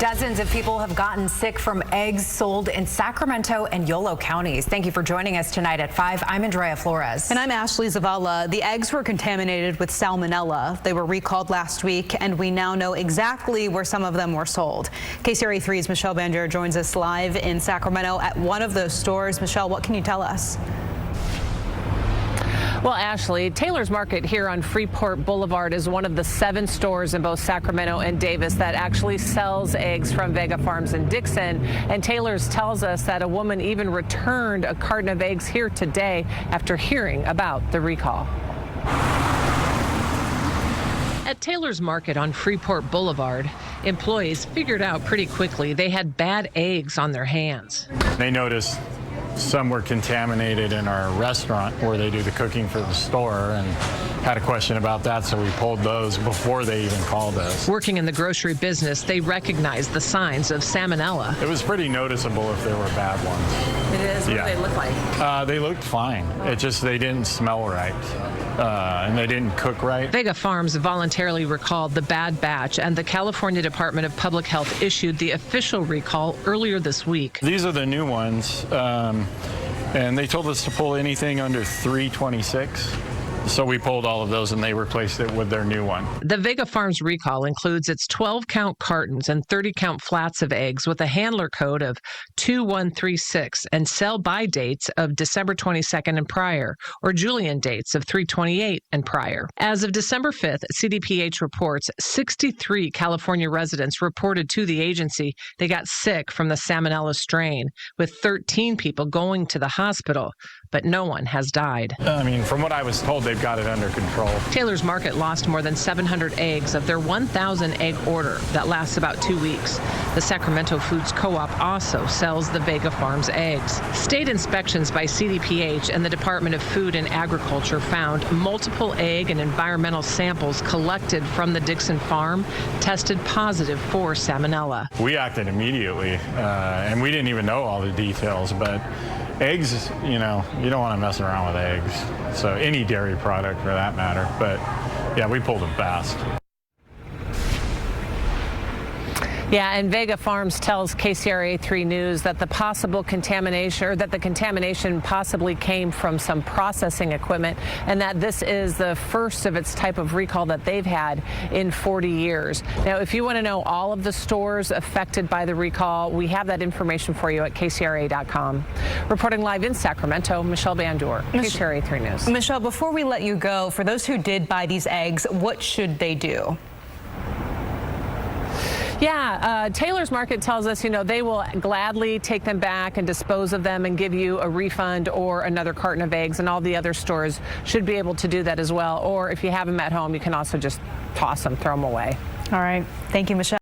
Dozens of people have gotten sick from eggs sold in Sacramento and Yolo counties. Thank you for joining us tonight at 5. I'm Andrea Flores. And I'm Ashley Zavala. The eggs were contaminated with salmonella. They were recalled last week, and we now know exactly where some of them were sold. KCRA 3's Michelle Bandier joins us live in Sacramento at one of those stores. Michelle, what can you tell us? Well, Ashley, Taylor's Market here on Freeport Boulevard is one of the 7 stores in both Sacramento and Davis that actually sells eggs from Vega Farms in Dixon. And Taylor's tells us that a woman even returned a carton of eggs here today after hearing about the recall. At Taylor's Market on Freeport Boulevard, employees figured out pretty quickly they had bad eggs on their hands. They noticed some were contaminated in our restaurant where they do the cooking for the store, and had a question about that, so we pulled those before they even called us. Working in the grocery business, they recognized the signs of salmonella. It was pretty noticeable if there were bad ones. It is? What Yeah. do they look like? They looked fine. It just, they didn't smell right, and they didn't cook right. Vega Farms voluntarily recalled the bad batch, and the California Department of Public Health issued the official recall earlier this week. These are the new ones, and they told us to pull anything under 326. So we pulled all of those and they replaced it with their new one. The Vega Farms recall includes its 12-count cartons and 30-count flats of eggs with a handler code of 2136 and sell-by dates of December 22nd and prior, or Julian dates of 328 and prior. As of December 5th, CDPH reports 63 California residents reported to the agency they got sick from the salmonella strain, with 13 people going to the hospital, but no one has died. I mean, from what I was told, they've got it under control. Taylor's Market lost more than 700 eggs of their 1,000 egg order that lasts about 2 weeks. The Sacramento Foods Co-op also sells the Vega Farms eggs. State inspections by CDPH and the Department of Food and Agriculture found multiple egg and environmental samples collected from the Dixon farm tested positive for salmonella. We acted immediately, and we didn't even know all the details, but eggs, you know, you don't want to mess around with eggs. So any dairy product for that matter. But yeah, we pulled them fast. Yeah, and Vega Farms tells KCRA 3 News that the possible contamination, or that the contamination possibly came from some processing equipment, and that this is the first of its type of recall that they've had in 40 years. Now, if you want to know all of the stores affected by the recall, we have that information for you at KCRA.com. Reporting live in Sacramento, Michelle Bandier, KCRA 3 News. Michelle, before we let you go, for those who did buy these eggs, what should they do? Yeah, Taylor's Market tells us, you know, they will gladly take them back and dispose of them and give you a refund or another carton of eggs, and all the other stores should be able to do that as well. Or if you have them at home, you can also just toss them, throw them away. All right. Thank you, Michelle.